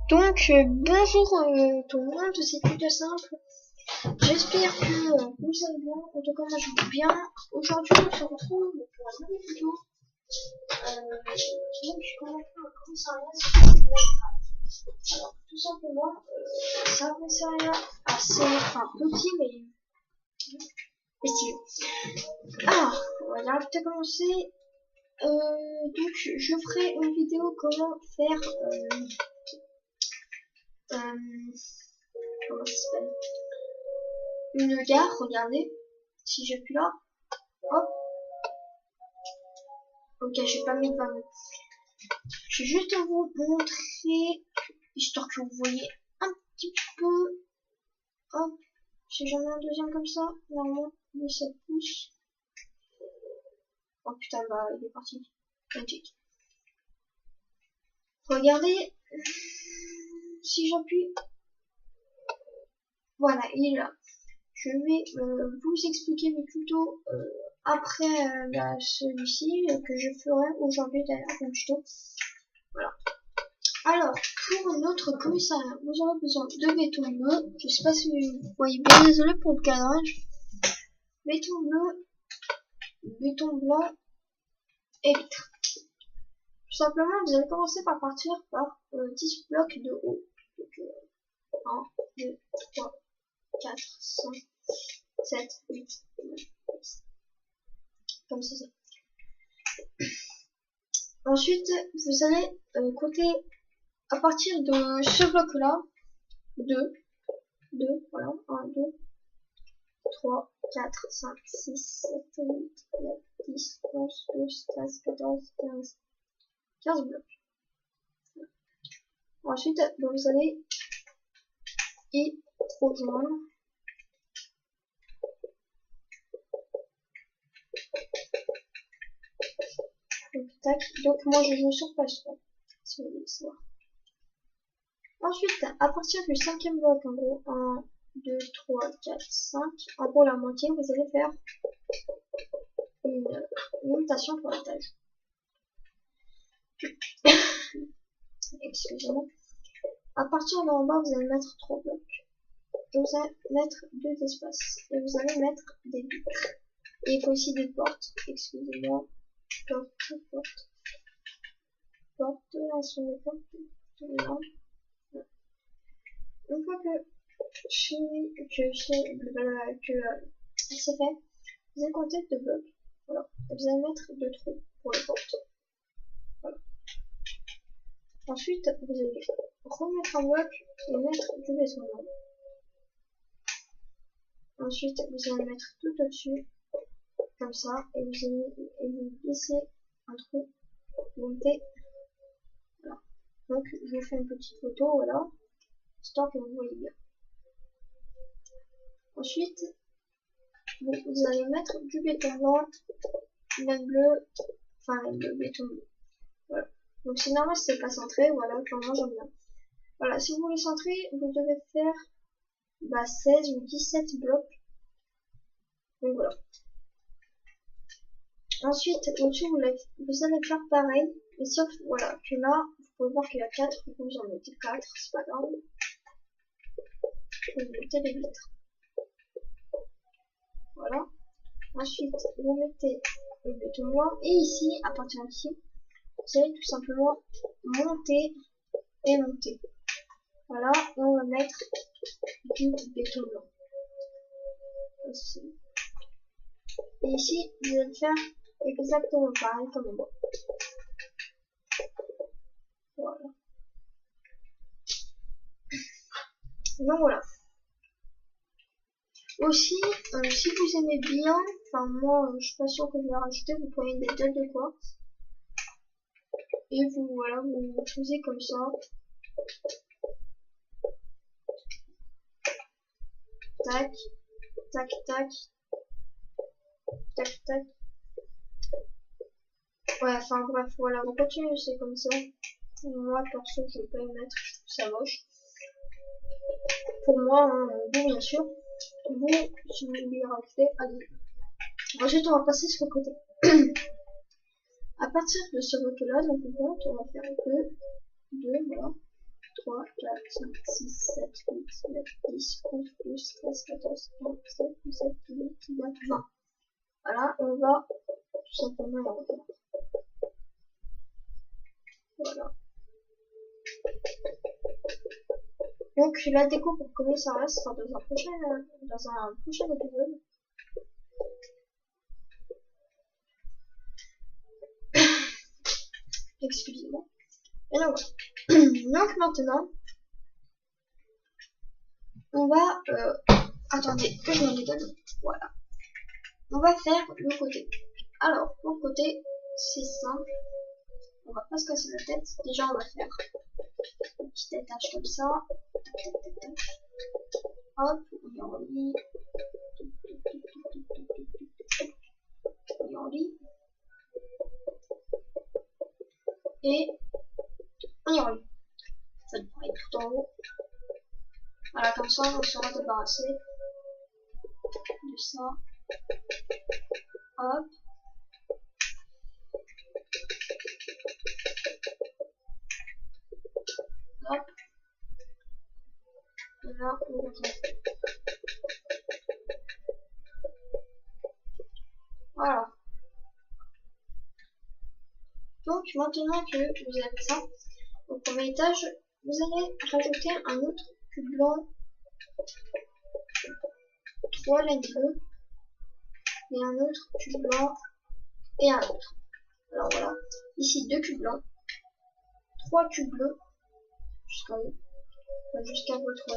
Donc, bonjour tout le monde, c'est plutôt simple. J'espère que vous allez bien. En tout cas, moi je vais bien. Aujourd'hui, on se retrouve pour un nouveau vidéo. Donc, je commence un commissariat sur Minecraft. Alors, tout simplement, c'est un commissariat assez petit, mais stylé. Alors, on va directement commencer. Donc, je ferai une vidéo comment faire. Comment ça s'appelle, une gare. Regardez, si j'appuie là, hop, ok, j'ai pas mis de vanne. Je vais juste vous montrer, histoire que vous voyez un petit peu, hop, si j'en ai un deuxième comme ça, normalement, le 7 pouces. Oh putain, bah, il est parti. Magique. Regardez, si j'appuie, voilà, il est là. Je vais vous expliquer le tuto après celui-ci que je ferai aujourd'hui d'ailleurs comme tuto. Voilà. Alors, pour notre commissariat, vous aurez besoin de béton bleu. Je sais pas si vous voyez bien, désolé pour le cadrage. Béton bleu, béton blanc et vitre. Tout simplement, vous allez commencer par partir par 10 blocs de haut. Donc, 1, 2, 3, 4, 5, 7, 8, 9, 10. Comme ça. Ensuite, vous allez compter à partir de ce bloc là 2, voilà, 1, 2, 3, 4, 5, 6, 7, 8, 9, 10, 11, 12, 13, 14, 15 blocs. Ensuite, vous allez y rejoindre. Tac. Donc moi je joue sur page 3, si vous voulez savoir. Ensuite, à partir du 5e bloc, en gros, 1, 2, 3, 4, 5, en gros la moitié, vous allez faire une limitation pour l'étage. Excusez-moi. À partir d'en bas, vous allez mettre 3 blocs. Et vous allez mettre 2 espaces. Et vous allez mettre des vitres. Et il faut aussi des portes. Excusez-moi. Porte, elles sont les portes. Là. Une fois que c'est fait, vous allez compter 2 blocs. Voilà. Et vous allez mettre 2 trous pour les portes. Voilà. Ensuite, vous allez remettre un bloc et mettre du béton blanc. Ensuite, vous allez mettre tout au-dessus, comme ça, et vous allez glisser un trou pour monter. Voilà. Donc, je vous fais une petite photo, voilà, histoire que vous voyez bien. Ensuite, vous allez mettre du béton blanc, laine bleue, enfin le béton bleu. Voilà. Donc c'est normal si c'est pas centré, voilà, comme moi j'aime bien. Voilà, si vous voulez centrer, vous devez faire 16 ou 17 blocs. Donc voilà. Ensuite, au-dessus, vous allez faire pareil, mais sauf, voilà, que là, vous pouvez voir qu'il y a 4, vous en mettez 4, c'est pas grave. Vous mettez les vitres. Voilà. Ensuite, vous mettez le béton noir, et ici, à partir d'ici, vous allez tout simplement monter et monter. Voilà, et on va mettre du béton blanc. Ici. Et ici, vous allez faire exactement pareil comme moi. Voilà. Donc voilà. Aussi, si vous aimez bien, enfin moi je suis pas sûre que je vais rajouter, vous prenez des dalles de quartz. Et vous, voilà, vous faisiez comme ça. Tac, tac, tac. Tac, tac. Ouais, enfin bref, voilà, on continue, c'est comme ça. Moi, perso, je vais pas y mettre, je trouve ça moche. Pour moi, hein, vous, bien sûr. Vous, si vous voulez rajouter, allez. Ensuite, on va passer sur le côté. À partir de ce bloc-là, donc on compte, on va faire 2, voilà, 3, 4, 5, 6, 7, 8, 9, 10, 11, 12, 13, 14, 15, 16, 17, 18, 19, 20. Voilà, on va tout simplement y revenir. Voilà. Donc la déco pour comment ça restera dans un prochain épisode. Excusez-moi. Et donc, donc maintenant, on va attendez que je me déconne. Voilà. On va faire le côté. Alors, pour le côté, c'est simple. On va pas se casser la tête. Déjà, on va faire une petite attache comme ça. Hop, on y relie. On y relie. Et on y relie. Ça devrait être tout en haut. Voilà, comme ça, on sera débarrassé de ça. Hop. Hop. Et là, on va faire. Voilà. Donc, maintenant que vous avez ça, au premier étage, vous allez rajouter un autre cube blanc, 3 laines bleues, et un autre cube blanc, et un autre. Alors voilà, ici 2 cubes blancs, 3 cubes bleus, jusqu'à votre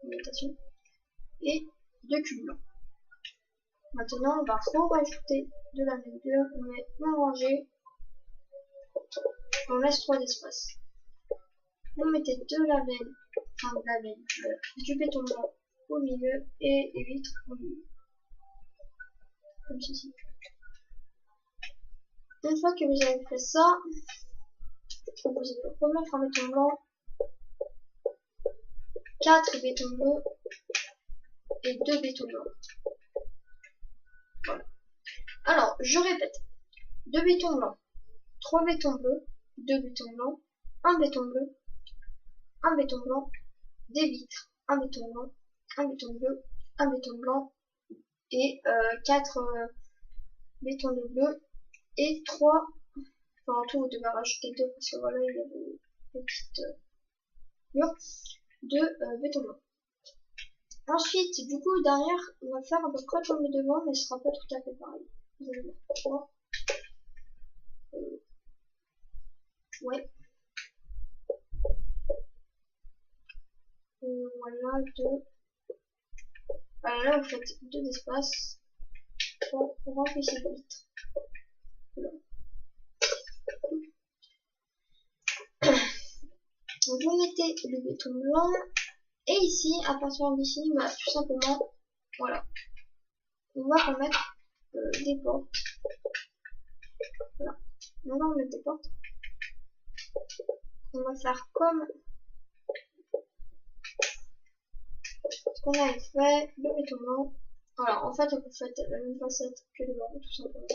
limitation, et 2 cubes blancs. Maintenant, on va rajouter de la laine bleue, on met rangé, on laisse 3 espaces. Vous mettez de la laine, du béton blanc au milieu et les vitres au milieu. Comme ceci. Une fois que vous avez fait ça, vous allez remettre un béton blanc, 4 bétons bleus et 2 bétons blancs. Voilà. Alors, je répète. 2 bétons blancs, 3 bétons bleus, 2 bétons blancs, 1 béton bleu, 1 béton blanc, des vitres, 1 béton blanc, 1 béton bleu, 1 béton blanc et 4 bétons de bleu et 3, enfin en tout vous devez rajouter 2 parce que voilà il y a des petites murs de béton blanc. Ensuite, du coup derrière on va faire à peu près comme le devant mais ce sera pas tout à fait pareil. Vous allez voir pourquoi. Ouais. Voilà, 2. Alors là, vous faites 2 espaces pour remplir cette vitre. Voilà. Donc, vous mettez le béton blanc. Et ici, à partir d'ici, bah, tout simplement, voilà. On va remettre des portes. Voilà. On va remettre des portes. On va faire comme ce qu'on avait fait, le béton blanc. Alors, en fait, vous faites la même facette que le blanc, tout simplement.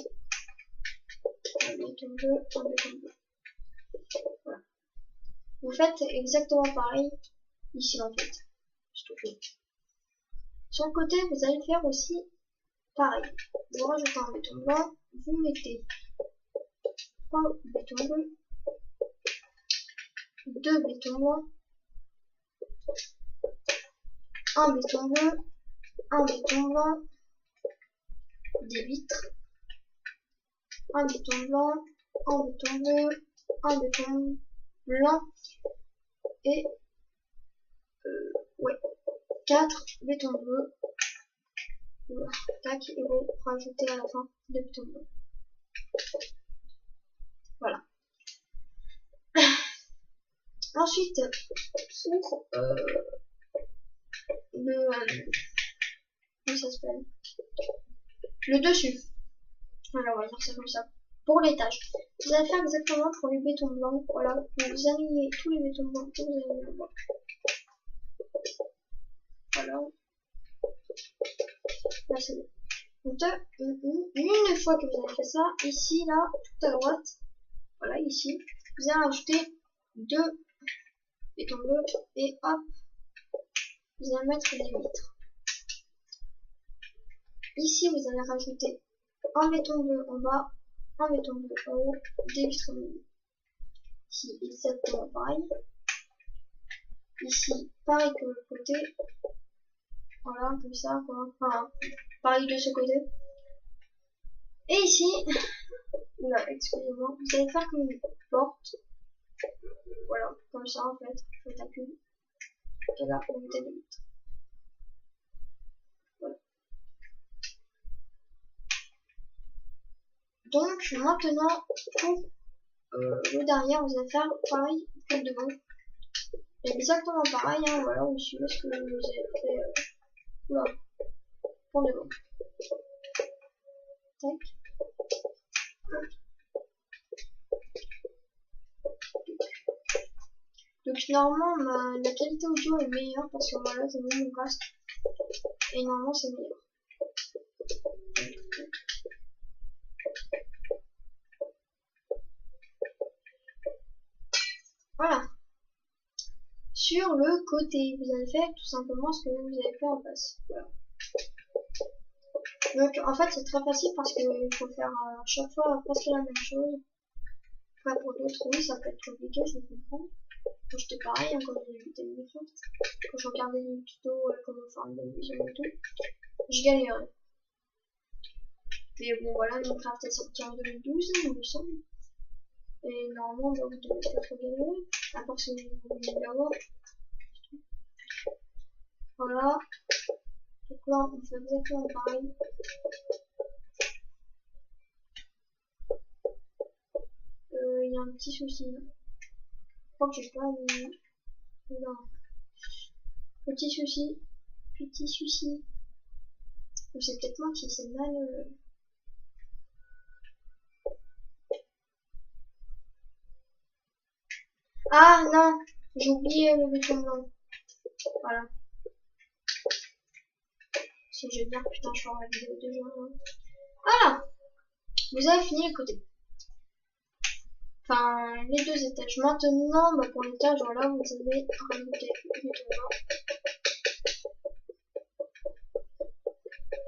Un béton bleu, un béton bleu. Voilà. Vous faites exactement pareil ici, en fait. Sur le côté, vous allez faire aussi pareil. Vous rajoutez un béton blanc, vous mettez 3 bétons bleus, 2 bétons blancs, un béton bleu, un béton blanc, des vitres, un béton blanc, un béton bleu, un béton blanc et 4 bétons bleus. Voilà. Tac, et vous rajoutez à la fin des bétons bleus. Voilà. Ensuite, pour comment ça s'appelle, le dessus. Voilà, on va dire ça comme ça. Pour l'étage, vous allez faire exactement pour les bétons blancs. Voilà, vous alignez tous les bétons blancs que vous avez là-bas. Voilà. Là, c'est bon. Donc, une fois que vous avez fait ça, ici, là, tout à droite, voilà, ici, vous allez rajouter 2 béton bleu, et hop, vous allez mettre les vitres. Ici, vous allez rajouter un béton bleu en bas, un béton bleu en haut, des vitres milieu. Ici, exactement pareil. Ici, pareil que l'autre côté. Voilà, comme ça, quoi. Enfin, pareil de ce côté. Et ici, oula, excusez-moi, vous allez faire comme une porte. Voilà, comme ça en fait. Je vais taper. Et là, on mettez les vitres. Voilà. Donc, maintenant, pour le derrière, vous allez faire pareil que devant. Exactement pareil, hein, voilà, vous suivez ce que vous avez fait. Oula, pour devant. Tac. Donc normalement la qualité audio est meilleure parce que voilà j'ai mis mon casque et normalement c'est meilleur. Voilà. Sur le côté, vous allez faire tout simplement ce que vous avez fait en face. Voilà. Donc en fait c'est très facile parce qu'il faut faire à chaque fois presque la même chose. Après pour d'autres oui ça peut être compliqué, je comprends. Moi j'étais pareil hein, quand j'ai vu des vidéos. Quand je regardais des tutos comment faire une vision et tout, je galérais. Mais bon voilà, Minecraft est sorti en 2012 il me semble. Et normalement vous devez pas trop galérer. À part si vous voulez l'avoir. Voilà. Donc là on fait exactement pareil. Il y a un petit souci. Je crois que j'ai pas mis... Non. Petit souci. Petit souci. C'est peut-être moi qui sais mal... Ah non, j'ai oublié le béton blanc. Voilà. Si je vais dire, putain, je suis en vidéo déjà. Hein. Voilà. Vous avez fini le côté. Enfin, les deux étages. Maintenant, bah, pour l'étage, voilà, vous avez rajouté le béton blanc.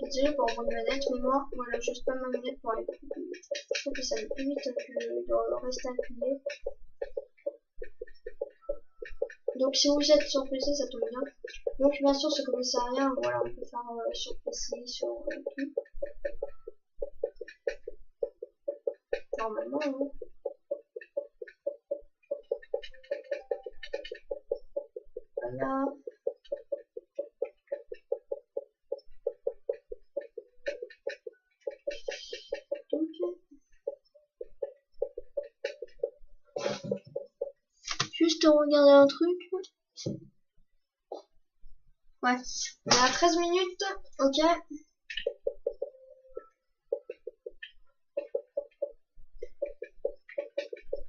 Désolé pour votre manette, mais moi, voilà, j'use pas ma manette pour aller plus vite. Je trouve que ça va plus vite que de rester appuyé. Donc si vous êtes sur PC, ça tombe bien. Donc bien sûr, ce commissariat, voilà, on peut faire sur PC, sur tout. Normalement, hein. Voilà. Donc, juste regarder un truc. Ouais, on est à 13 minutes, ok.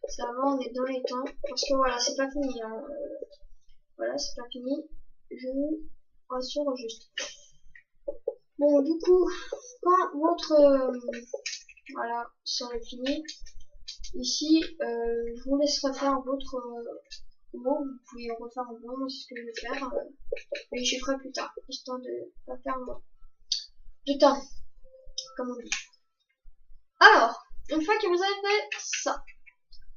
Ça va, on est dans les temps. Parce que voilà, c'est pas fini. Hein. Voilà, c'est pas fini. Je vous rassure juste. Bon, du coup, quand votre... voilà, ça est fini. Ici, je vous laisserai faire votre mot. Vous pouvez refaire un bon, c'est ce que je vais faire. Mais je ferai plus tard, histoire de pas faire de temps, comme on dit. Alors, une fois que vous avez fait ça,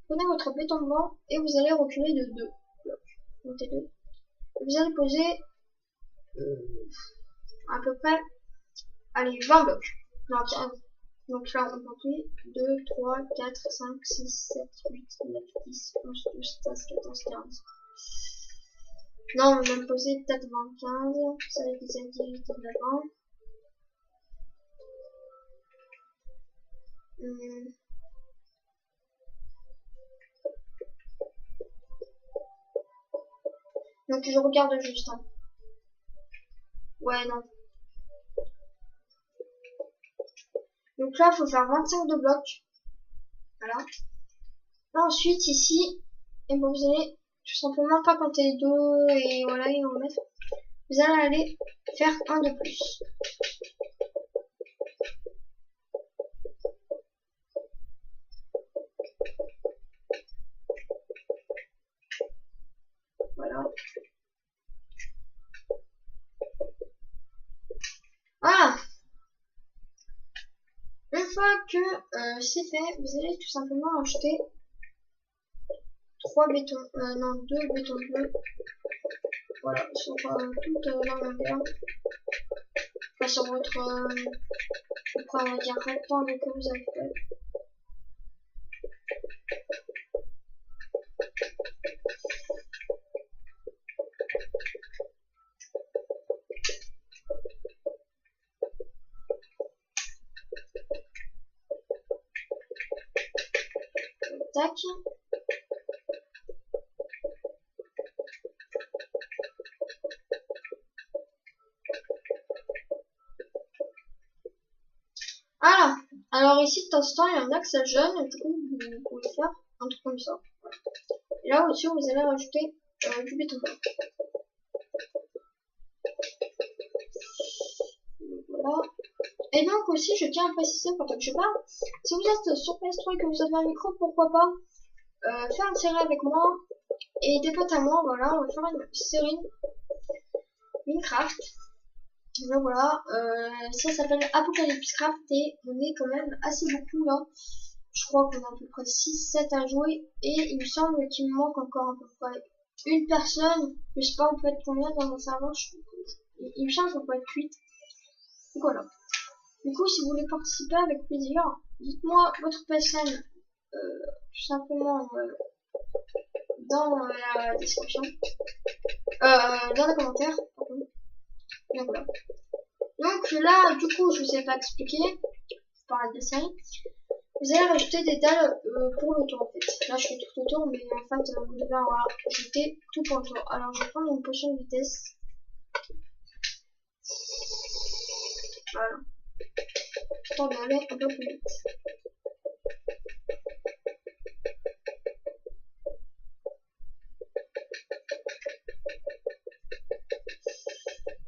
prenez votre béton blanc et vous allez reculer de 2 blocs. Montez 2. Vous allez poser à peu près, allez, 20 blocs. Non, 15. Donc là, on compte 2, 3, 4, 5, 6, 7, 8, 9, 10, 11, 12, 13, 14, 15. Non, on va même poser peut-être 25. Ça va être 17, 18, 19, 20. Donc je regarde juste. Hein. Ouais, non. Donc là, il faut faire 25 de blocs. Voilà. Ensuite, ici, et bon, vous allez tout simplement pas compter les deux et voilà, et en mettre. Vous allez aller faire un de plus. Voilà. Voilà. Une fois que c'est fait, vous allez tout simplement acheter 3 bétons, non 2 bétons bleus. Voilà, sur toute la longueur. Enfin, sur votre, après on va dire rectangle que vous avez fait. Tac. Alors ici de temps en temps il y en a que ça jaune, du coup vous pouvez faire un truc comme ça. Et là au-dessus vous allez rajouter du béton blanc. Voilà. Et donc aussi je tiens à préciser pendant que je parle, si vous êtes sur PS3 et que vous avez un micro, pourquoi pas faire une série avec moi et des potes à moi. Voilà, on va faire une série Minecraft. Donc voilà, ça s'appelle Apocalypse Craft et on est quand même assez beaucoup là. Je crois qu'on a à peu près 6-7 à jouer et il me semble qu'il me manque encore à peu près une personne. Je sais pas, on peut être combien dans un serveur. Il me semble qu'on peut être 8. Donc voilà. Du coup, si vous voulez participer avec plaisir, dites-moi votre PSN tout simplement dans la description. Dans les commentaires. Pardon. Donc voilà. Donc là, du coup, je vous ai pas expliqué. Je parle de série. Vous allez rajouter des dalles pour le tour en fait. Là, je fais tout le tour, mais en fait, vous devez avoir rajouté tout pour le tour. Alors, je vais prendre une potion de vitesse. Voilà. Histoire d'aller un peu plus vite.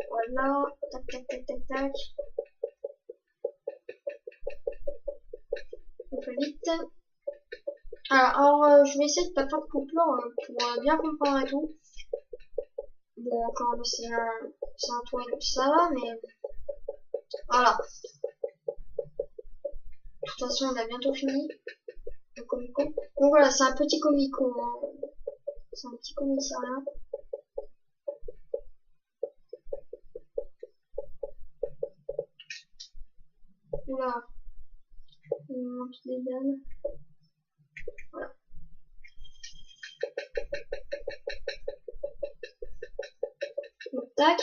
Voilà. Tac, tac, tac, tac, tac. Un peu vite. Alors je vais essayer de pas faire de coupure pour bien comprendre et tout. Bon, encore c'est un toit, ça va, mais voilà. De toute façon, on a bientôt fini. Le comico. Donc voilà, c'est un petit comico. Hein. C'est un petit commissariat. Oula. Il me manque des dalles. Voilà. Donc, tac.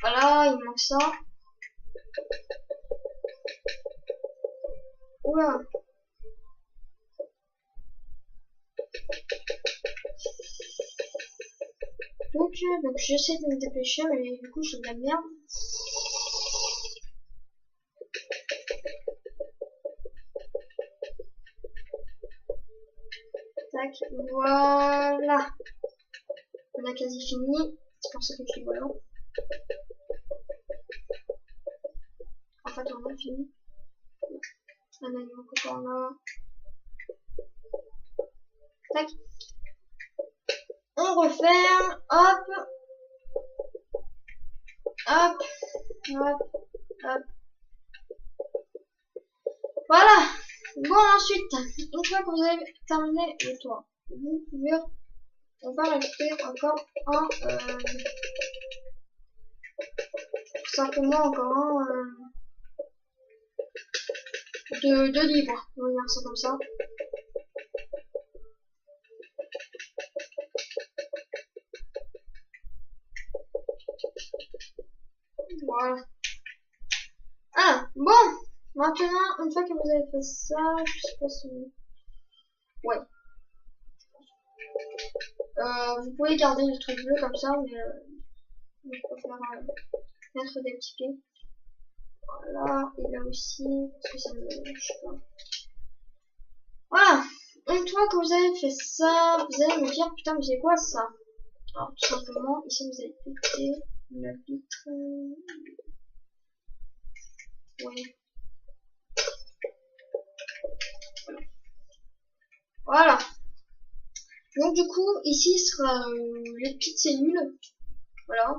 Voilà, il manque ça. Oula. Donc j'essaie de me dépêcher, mais du coup, je fais de la merde. Tac, voilà. On a quasi fini. C'est pour ça que je dis voilà. En fait, on a fini. On a mis encore là. Tac. On referme. Hop. Hop. Hop. Hop. Voilà. Bon, ensuite, une fois que vous avez terminé le toit, vous pouvez, on va rajouter encore un, tout simplement encore un, de livres. On va dire ça comme ça. Voilà. Ah, bon. Maintenant, une fois que vous avez fait ça, je sais pas si... Ouais. Vous pouvez garder le truc bleu comme ça, mais je préfère mettre des petits pieds. Voilà, et là aussi, parce que ça me... je sais pas. Voilà. Donc, une fois que vous avez fait ça, vous allez me dire, putain, mais c'est quoi ça? Alors, tout simplement, ici, vous allez péter la vitre. Oui. Voilà. Donc, du coup, ici sera les petites cellules. Voilà.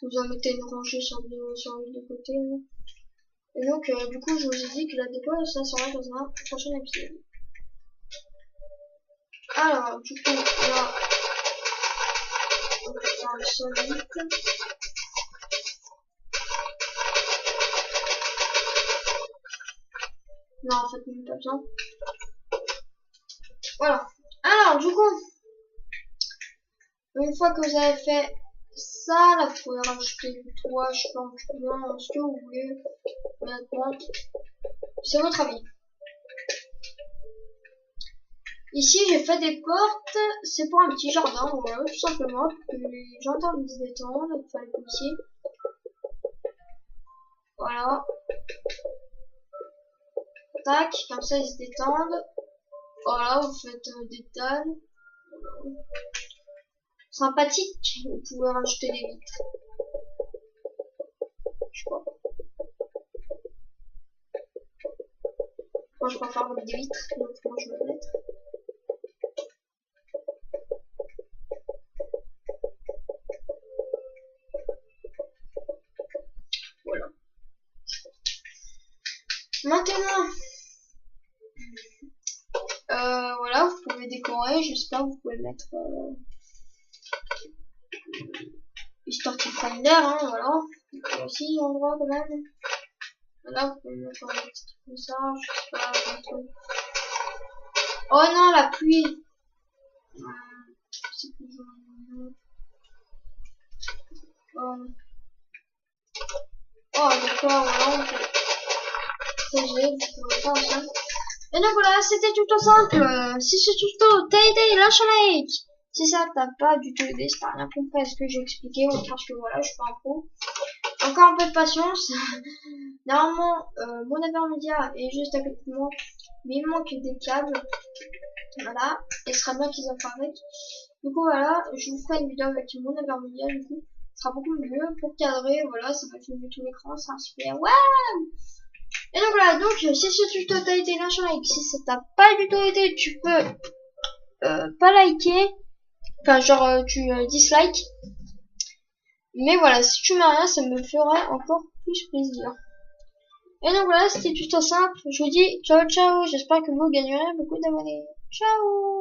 Vous en mettez une rangée sur les deux côtés. Hein. Et donc, du coup, je vous ai dit que la déco, ça sera dans un prochain épisode. Alors, du coup, là, on va faire le solide. Non, en fait, même pas besoin. Voilà. Alors, du coup, une fois que vous avez fait ça, là, vous pouvez rajouter du toit, je sais pas, ce que vous voulez. Honnêtement, c'est votre avis. Ici, j'ai fait des portes, c'est pour un petit jardin, voilà, tout simplement, pour que les gens entendent se détendre, enfin les policiers. Voilà. Tac, comme ça ils se détendent. Voilà, vous faites des dalles. Voilà. Sympathique, vous pouvez rajouter des vitres. Je sais pas. Moi je préfère mettre des vitres, donc moi je vais le mettre. Voilà. Maintenant, voilà, vous pouvez décorer, j'espère que vous pouvez mettre histoire qu'il prenne l'air, hein, voilà. Donc, aussi l'endroit quand même. Voilà, vous pouvez mettre un petit truc comme ça, je sais pas, un truc. Oh non, la pluie. C'est plus joli. Oh d'accord, voilà, on fait. C'est génial, vous pouvez faire ça. Et donc voilà, c'était tuto simple. Si ce tuto t'a aidé, lâche un like. Si ça t'a pas du tout aidé, si t'as rien compris à ce que j'ai expliqué, parce que voilà, je suis pas un pro. Encore un peu de patience. Normalement, mon intermédiaire est juste à côté de moi, mais il manque des câbles. Voilà, et ce serait bien qu'ils en parlent avec. Du coup voilà, je vous ferai une vidéo avec mon intermédiaire, du coup, ce sera beaucoup mieux pour cadrer. Voilà, ça va filmer tout l'écran, c'est un super. Waouh! Et donc voilà, donc si ce tuto t'a été, lâche un like. Si ça t'a pas du tout été, tu peux pas liker. Enfin genre tu dislike. Mais voilà, si tu mets rien, ça me ferait encore plus plaisir. Et donc voilà, c'était tuto simple. Je vous dis ciao ciao, j'espère que vous gagnerez beaucoup d'abonnés. Ciao!